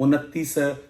29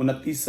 29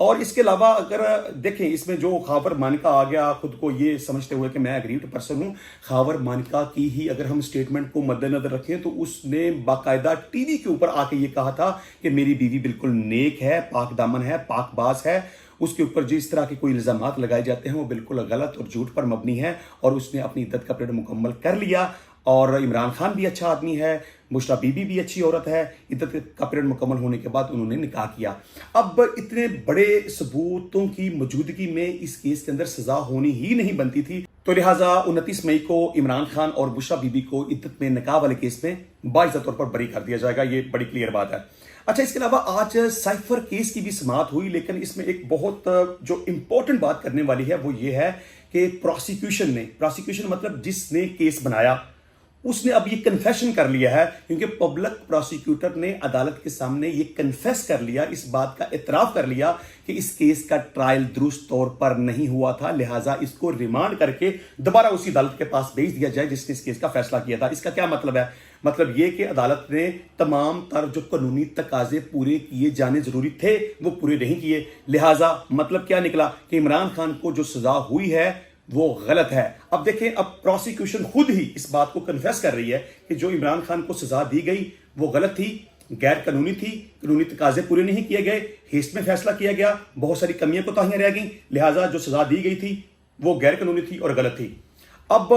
اور اس کے علاوہ اگر دیکھیں اس میں جو خاور مانیکا آ گیا خود کو یہ سمجھتے ہوئے کہ میں اگریوڈ پرسن ہوں، خاور مانیکا کی ہی اگر ہم سٹیٹمنٹ کو مد نظر رکھیں تو اس نے باقاعدہ ٹی وی کے اوپر آ کے یہ کہا تھا کہ میری بیوی بالکل نیک ہے، پاک دامن ہے، پاک باز ہے، اس کے اوپر جس طرح کے کوئی الزامات لگائے جاتے ہیں وہ بالکل غلط اور جھوٹ پر مبنی ہے، اور اس نے اپنی عدت کا پیریڈ مکمل کر لیا۔ اور عمران خان بھی اچھا آدمی ہے، بشریٰ بی بی بھی اچھی عورت ہے، عدت کا پیریڈ مکمل ہونے کے بعد انہوں نے نکاح کیا۔ اب اتنے بڑے ثبوتوں کی موجودگی میں اس کیس کے اندر سزا ہونی ہی نہیں بنتی تھی، تو لہٰذا 29 مئی کو عمران خان اور بشریٰ بی بی کو عدت میں نکاح والے کیس میں باعث طور پر بری کر دیا جائے گا، یہ بڑی کلیئر بات ہے۔ اچھا، اس کے علاوہ آج سائفر کیس کی بھی سماعت ہوئی، لیکن اس میں ایک بہت جو امپورٹنٹ بات کرنے والی ہے وہ یہ ہے کہ پروسیکیوشن مطلب جس نے کیس بنایا اس نے اب یہ کنفیشن کر لیا ہے، کیونکہ پبلک پروسیکیوٹر نے عدالت کے سامنے یہ کنفیس کر لیا، اس بات کا اعتراف کر لیا کہ اس کیس کا ٹرائل درست طور پر نہیں ہوا تھا، لہٰذا اس کو ریمانڈ کر کے دوبارہ اسی عدالت کے پاس بھیج دیا جائے جس نے اس کیس کا فیصلہ کیا تھا۔ اس کا کیا مطلب ہے؟ مطلب یہ کہ عدالت نے تمام تر جو قانونی تقاضے پورے کیے جانے ضروری تھے وہ پورے نہیں کیے، لہٰذا مطلب کیا نکلا کہ عمران خان کو جو سزا ہوئی ہے وہ غلط ہے۔ اب دیکھیں، اب پروسیکیوشن خود ہی اس بات کو کنفیس کر رہی ہے کہ جو عمران خان کو سزا دی گئی وہ غلط تھی، غیر قانونی تھی، قانونی تقاضے پورے نہیں کیے گئے، ہیسٹ میں فیصلہ کیا گیا، بہت ساری کمیاں کوتاہیاں رہ گئیں، لہٰذا جو سزا دی گئی تھی وہ غیر قانونی تھی اور غلط تھی۔ اب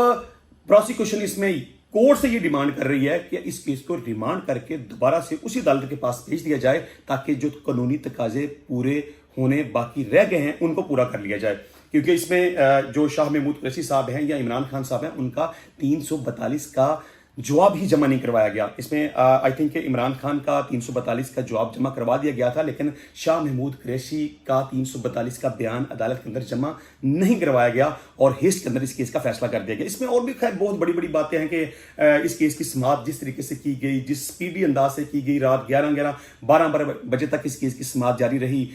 پروسیکیوشن اس میں کورٹ سے یہ ڈیمانڈ کر رہی ہے کہ اس کیس کو ریمانڈ کر کے دوبارہ سے اسی عدالت کے پاس بھیج دیا جائے تاکہ جو قانونی تقاضے پورے ہونے باقی رہ گئے ہیں ان کو پورا کر لیا جائے، کیونکہ اس میں جو شاہ محمود قریشی صاحب ہیں یا عمران خان صاحب ہیں ان کا 342 کا جواب ہی جمع نہیں کروایا گیا۔ اس میں آئی تھنک کہ عمران خان کا 342 کا جواب جمع کروا دیا گیا تھا، لیکن شاہ محمود قریشی کا 342 کا بیان عدالت کے اندر جمع نہیں کروایا گیا اور ہیسٹ کے اندر اس کیس کا فیصلہ کر دیا گیا۔ اس میں اور بھی خیر بہت بڑی بڑی باتیں ہیں کہ اس کیس کی سماعت جس طریقے سے کی گئی، جس سپیڈی انداز سے کی گئی، رات 11 بجے تک اس کیس کی سماعت جاری رہی،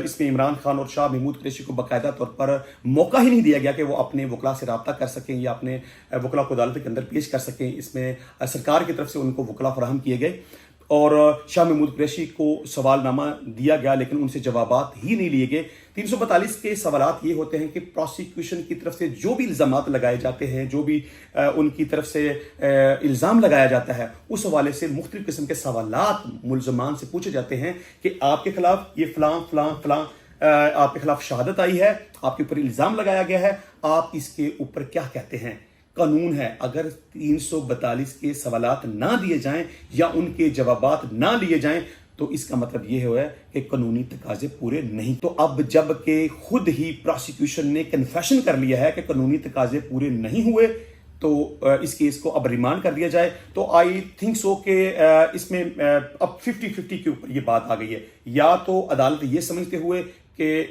اس میں عمران خان اور شاہ محمود قریشی کو باقاعدہ طور پر موقع ہی نہیں دیا گیا کہ وہ اپنے وکلا سے رابطہ کر سکیں یا اپنے وکلا کو عدالت کے اندر پیش کر سکیں۔ اس میں سرکار کی طرف سے ان کو وکلا فراہم کیے گئے اور شاہ محمود قریشی کو سوال نامہ دیا گیا لیکن ان سے جوابات ہی نہیں لیے گئے۔ 342 کے سوالات یہ ہوتے ہیں کہ پروسیکیوشن کی طرف سے جو بھی الزامات لگائے جاتے ہیں، جو بھی ان کی طرف سے الزام لگایا جاتا ہے، اس حوالے سے مختلف قسم کے سوالات ملزمان سے پوچھے جاتے ہیں کہ آپ کے خلاف یہ فلاں فلاں فلاں آپ کے خلاف شہادت آئی ہے، آپ کے اوپر الزام لگایا گیا ہے، آپ اس کے اوپر کیا کہتے ہیں؟ قانون ہے اگر 342 کے سوالات نہ دیے جائیں یا ان کے جوابات نہ لیے جائیں تو اس کا مطلب یہ ہوا ہے کہ قانونی تقاضے پورے نہیں۔ تو اب جب کہ خود ہی پروسیکیوشن نے کنفیشن کر لیا ہے کہ قانونی تقاضے پورے نہیں ہوئے تو اس کیس کو اب ریمانڈ کر دیا جائے، تو آئی تھنک سو کہ اس میں اب 50-50 کے اوپر یہ بات آ گئی ہے، یا تو عدالت یہ سمجھتے ہوئے کہ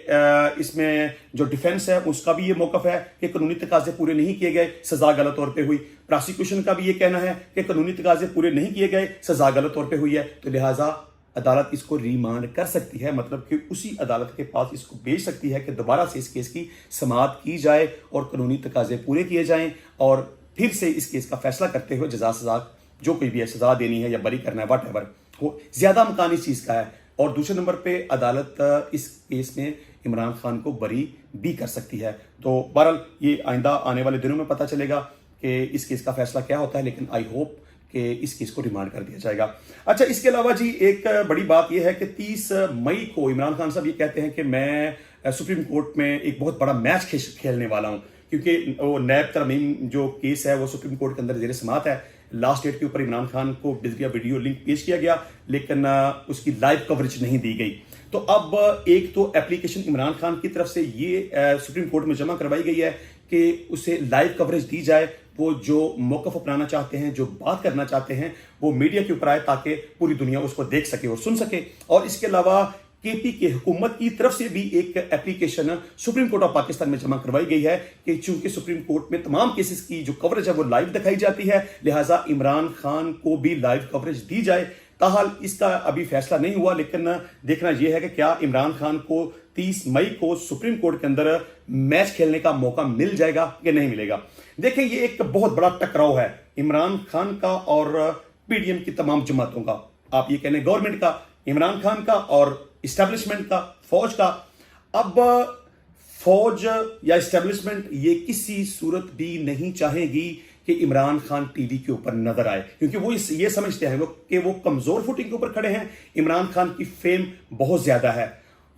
اس میں جو ڈیفنس ہے اس کا بھی یہ موقف ہے کہ قانونی تقاضے پورے نہیں کیے گئے، سزا غلط طور پہ ہوئی، پروسیکیوشن کا بھی یہ کہنا ہے کہ قانونی تقاضے پورے نہیں کیے گئے، سزا غلط طور پہ ہوئی ہے، تو لہٰذا عدالت اس کو ریمانڈ کر سکتی ہے، مطلب کہ اسی عدالت کے پاس اس کو بھیج سکتی ہے کہ دوبارہ سے اس کیس کی سماعت کی جائے اور قانونی تقاضے پورے کیے جائیں اور پھر سے اس کیس کا فیصلہ کرتے ہوئے جزا سزا جو کوئی بھی ہے، سزا دینی ہے یا بری کرنا ہے، واٹ ایور ہو، زیادہ امکان اس چیز کا ہے۔ اور دوسرے نمبر پہ عدالت اس کیس میں عمران خان کو بری بھی کر سکتی ہے۔ تو بہرحال یہ آئندہ آنے والے دنوں میں پتہ چلے گا کہ اس کیس کا فیصلہ کیا ہوتا ہے، لیکن آئی ہوپ کہ اس کیس کو ریمانڈ کر دیا جائے گا۔ اچھا، اس کے علاوہ جی ایک بڑی بات یہ ہے کہ 30 مئی کو عمران خان صاحب یہ کہتے ہیں کہ میں سپریم کورٹ میں ایک بہت بڑا میچ کھیلنے والا ہوں، کیونکہ وہ نیب ترمیم جو کیس ہے وہ سپریم کورٹ کے اندر زیر سماعت ہے۔ لاسٹ ڈیٹ کے اوپر عمران خان کو ویڈیو لنک پیش کیا گیا لیکن اس کی لائیو کوریج نہیں دی گئی۔ تو اب ایک تو اپلیکیشن عمران خان کی طرف سے یہ سپریم کورٹ میں جمع کروائی گئی ہے کہ اسے لائیو کوریج دی جائے، وہ جو موقف اپنانا چاہتے ہیں، جو بات کرنا چاہتے ہیں، وہ میڈیا کے اوپر آئے تاکہ پوری دنیا اس کو دیکھ سکے اور سن سکے۔ اور اس کے علاوہ کے پی کے حکومت کی طرف سے بھی ایک application supreme court of Pakistan میں جمع کروائی گئی ہے کہ چونکہ سپریم کورٹ میں تمام کیسز کی جو کوریج ہے وہ لائیو دکھائی جاتی ہے، لہٰذا عمران خان کو بھی لائیو کوریج دی جائے۔ تاحال اس کا ابھی فیصلہ نہیں ہوا، لیکن دیکھنا یہ ہے کہ کیا عمران خان کو 30 مئی کو سپریم کورٹ کے اندر میچ کھیلنے کا موقع مل جائے گا کہ نہیں ملے گا۔ دیکھیں، یہ ایک بہت بڑا ٹکراؤ ہے عمران خان کا اور پی ڈی ایم کی تمام جماعتوں کا، آپ یہ کہنے گورنمنٹ کا، عمران خان کا اور اسٹیبلشمنٹ کا، فوج کا. اب فوج یا اسٹیبلشمنٹ یہ کسی صورت بھی نہیں چاہے گی کہ عمران خان ٹی وی کے اوپر نظر آئے, کیونکہ وہ یہ سمجھتے ہیں کہ وہ کمزور فوٹنگ کے اوپر کھڑے ہیں. عمران خان کی فیم بہت زیادہ ہے.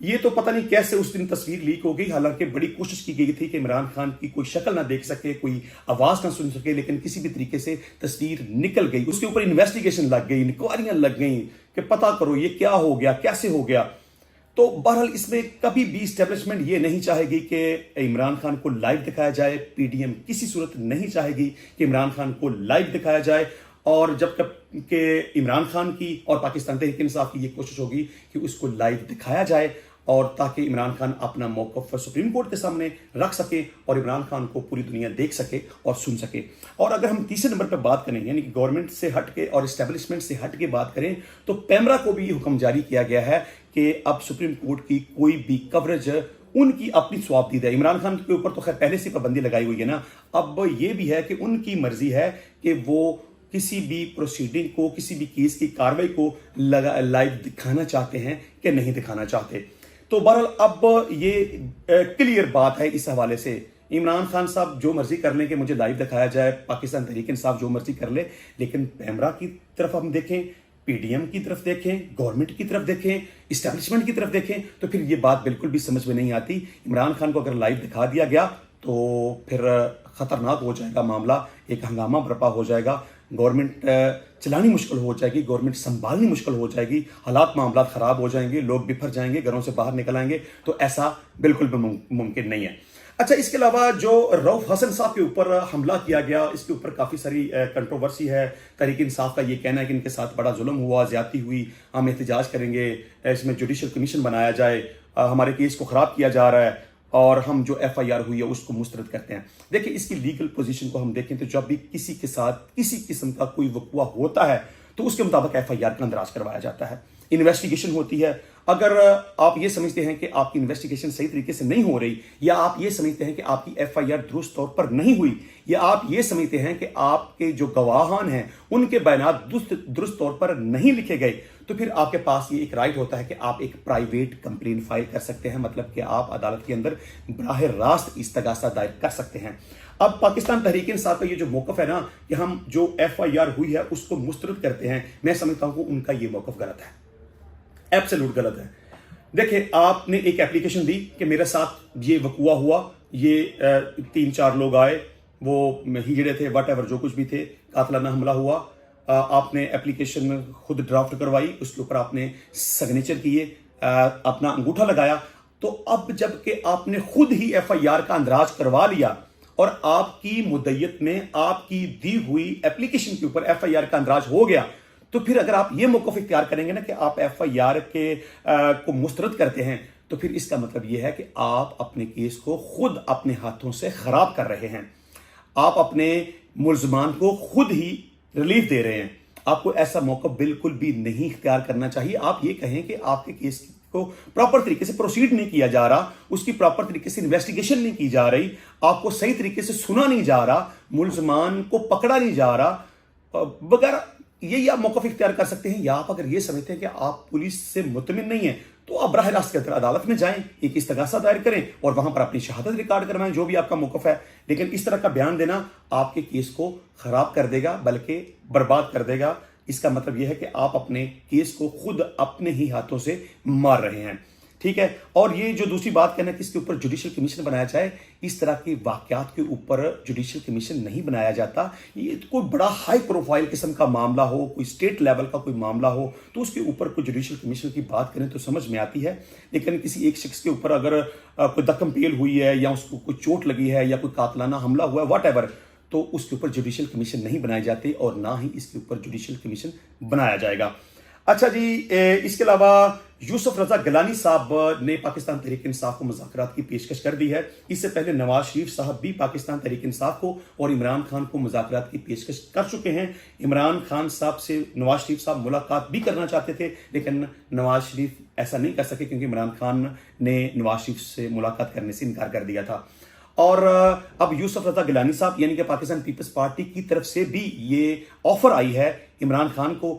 یہ تو پتہ نہیں کیسے اس دن تصویر لیک ہو گئی, حالانکہ بڑی کوشش کی گئی تھی کہ عمران خان کی کوئی شکل نہ دیکھ سکے, کوئی آواز نہ سن سکے, لیکن کسی بھی طریقے سے تصویر نکل گئی. اس کے اوپر انویسٹیگیشن لگ گئی, انکوائریاں لگ گئیں کہ پتہ کرو یہ کیا ہو گیا, کیسے ہو گیا. تو بہرحال اس میں کبھی بھی اسٹیبلشمنٹ یہ نہیں چاہے گی کہ عمران خان کو لائیو دکھایا جائے. پی ڈی ایم کسی صورت نہیں چاہے گی کہ عمران خان کو لائیو دکھایا جائے. اور جب تک کہ عمران خان کی اور پاکستان تحریک انصاف کی یہ کوشش ہوگی کہ اس کو لائیو دکھایا جائے, اور تاکہ عمران خان اپنا موقف سپریم کورٹ کے سامنے رکھ سکے اور عمران خان کو پوری دنیا دیکھ سکے اور سن سکے. اور اگر ہم تیسرے نمبر پہ بات کریں, یعنی کہ گورنمنٹ سے ہٹ کے اور اسٹیبلشمنٹ سے ہٹ کے بات کریں, تو پیمرا کو بھی یہ حکم جاری کیا گیا ہے کہ اب سپریم کورٹ کی کوئی بھی کوریج ان کی اپنی ثوابدید ہے. عمران خان کے اوپر تو خیر پہلے سے پابندی لگائی ہوئی ہے نا, اب یہ بھی ہے کہ ان کی مرضی ہے کہ وہ کسی بھی پروسیڈنگ کو, کسی بھی کیس کی کاروائی کو لائیو دکھانا چاہتے ہیں کہ نہیں دکھانا چاہتے. تو بہرحال اب یہ کلیئر بات ہے اس حوالے سے. عمران خان صاحب جو مرضی کر لیں کہ مجھے لائیو دکھایا جائے, پاکستان تحریک انصاف جو مرضی کر لے, لیکن پیمرا کی طرف ہم دیکھیں, پی ڈی ایم کی طرف دیکھیں, گورنمنٹ کی طرف دیکھیں, اسٹیبلشمنٹ کی طرف دیکھیں, تو پھر یہ بات بالکل بھی سمجھ میں نہیں آتی. عمران خان کو اگر لائیو دکھا دیا گیا تو پھر خطرناک ہو جائے گا معاملہ, ایک ہنگامہ برپا ہو جائے گا, گورنمنٹ چلانی مشکل ہو جائے گی, گورنمنٹ سنبھالنی مشکل ہو جائے گی, حالات معاملات خراب ہو جائیں گے, لوگ بکھر جائیں گے, گھروں سے باہر نکل آئیں گے. تو ایسا بالکل بھی ممکن نہیں ہے. اچھا, اس کے علاوہ جو رؤف حسن صاحب کے اوپر حملہ کیا گیا, اس کے اوپر کافی ساری کنٹروورسی ہے. تحریک انصاف کا یہ کہنا ہے کہ ان کے ساتھ بڑا ظلم ہوا, زیادتی ہوئی, ہم احتجاج کریں گے, اس میں جوڈیشل کمیشن بنایا جائے, ہمارے کیس کو خراب کیا جا رہا ہے, اور ہم جو ایف آئی آر ہوئی ہے اس کو مسترد کرتے ہیں. دیکھیں اس کی لیگل پوزیشن کو ہم دیکھیں تو جب بھی کسی کے ساتھ کسی قسم کا کوئی وقوع ہوتا ہے تو اس کے مطابق ایف آئی آر کا اندراج کروایا جاتا ہے, انویسٹیگیشن ہوتی ہے. اگر آپ یہ سمجھتے ہیں کہ آپ کی انویسٹیگیشن صحیح طریقے سے نہیں ہو رہی, یا آپ یہ سمجھتے ہیں کہ آپ کی ایف آئی آر درست طور پر نہیں ہوئی, یا آپ یہ سمجھتے ہیں کہ آپ کے جو گواہان ہیں ان کے بیانات درست طور پر نہیں لکھے گئے, تو پھر آپ کے پاس یہ ایک رائٹ ہوتا ہے کہ آپ ایک پرائیویٹ کمپلین فائل کر سکتے ہیں, مطلب کہ آپ عدالت کے اندر براہ راست استغاثہ دائر کر سکتے ہیں. اب پاکستان تحریک انصاف کا یہ جو موقف ہے نا کہ ہم جو ایف آئی آر ہوئی ہے اس کو مسترد کرتے ہیں, میں سمجھتا ہوں کہ ان کا یہ موقف غلط ہے, ایبسلوٹ غلط ہے. دیکھیں, آپ نے ایک اپلیکیشن دی کہ میرے ساتھ یہ وقوع ہوا, یہ 3-4 لوگ آئے, وہ ہجڑے تھے, واٹ ایور جو کچھ بھی تھے, قاتلانہ حملہ ہوا. آپ نے اپلیکیشن میں خود ڈرافٹ کروائی, اس کے اوپر آپ نے سگنیچر کیے, اپنا انگوٹھا لگایا. تو اب جب کہ آپ نے خود ہی ایف آئی آر کا اندراج کروا لیا اور آپ کی مدعیت میں آپ کی دی ہوئی اپلیکیشن کے اوپر ایف آئی آر کا اندراج ہو گیا, تو پھر اگر آپ یہ موقف اختیار کریں گے نا کہ آپ ایف آئی آر کو مسترد کرتے ہیں, تو پھر اس کا مطلب یہ ہے کہ آپ اپنے کیس کو خود اپنے ہاتھوں سے خراب کر رہے ہیں, آپ اپنے ملزمان کو خود ہی ریلیف دے رہے ہیں. آپ کو ایسا موقع بالکل بھی نہیں اختیار کرنا چاہیے. آپ یہ کہیں کہ آپ کے کیس کو پراپر طریقے سے پروسیڈ نہیں کیا جا رہا, اس کی پراپر طریقے سے انویسٹیگیشن نہیں کی جا رہی, آپ کو صحیح طریقے سے سنا نہیں جا رہا, ملزمان کو پکڑا نہیں جا رہا وغیرہ, یہ آپ موقف اختیار کر سکتے ہیں. یا آپ اگر یہ سمجھتے ہیں کہ آپ پولیس سے مطمئن نہیں ہیں تو آپ براہ راست کے اندر عدالت میں جائیں, ایک استغاثہ دائر کریں اور وہاں پر اپنی شہادت ریکارڈ کروائیں, جو بھی آپ کا موقف ہے. لیکن اس طرح کا بیان دینا آپ کے کیس کو خراب کر دے گا, بلکہ برباد کر دے گا. اس کا مطلب یہ ہے کہ آپ اپنے کیس کو خود اپنے ہی ہاتھوں سے مار رہے ہیں. ٹھیک ہے. اور یہ جو دوسری بات کہنا کہ اس کے اوپر جوڈیشل کمیشن بنایا جائے, اس طرح کے واقعات کے اوپر جوڈیشل کمیشن نہیں بنایا جاتا. یہ کوئی بڑا ہائی پروفائل قسم کا معاملہ ہو, کوئی اسٹیٹ لیول کا کوئی معاملہ ہو, تو اس کے اوپر کوئی جوڈیشل کمیشن کی بات کریں تو سمجھ میں آتی ہے. لیکن کسی ایک شخص کے اوپر اگر کوئی دکم پیل ہوئی ہے, یا اس کو کوئی چوٹ لگی ہے, یا کوئی قاتلانہ حملہ ہوا ہے, واٹ ایور, تو اس کے اوپر جوڈیشل کمیشن نہیں بنائے جاتے, اور نہ ہی اس کے اوپر جوڈیشل کمیشن بنایا جائے گا. اچھا جی, اس کے علاوہ یوسف رضا گیلانی صاحب نے پاکستان تحریک انصاف کو مذاکرات کی پیشکش کر دی ہے. اس سے پہلے نواز شریف صاحب بھی پاکستان تحریک انصاف کو اور عمران خان کو مذاکرات کی پیشکش کر چکے ہیں. عمران خان صاحب سے نواز شریف صاحب ملاقات بھی کرنا چاہتے تھے, لیکن نواز شریف ایسا نہیں کر سکے کیونکہ عمران خان نے نواز شریف سے ملاقات کرنے سے انکار کر دیا تھا. اور اب یوسف رضا گیلانی صاحب یعنی کہ پاکستان پیپلز پارٹی کی طرف سے بھی یہ آفر آئی ہے عمران خان کو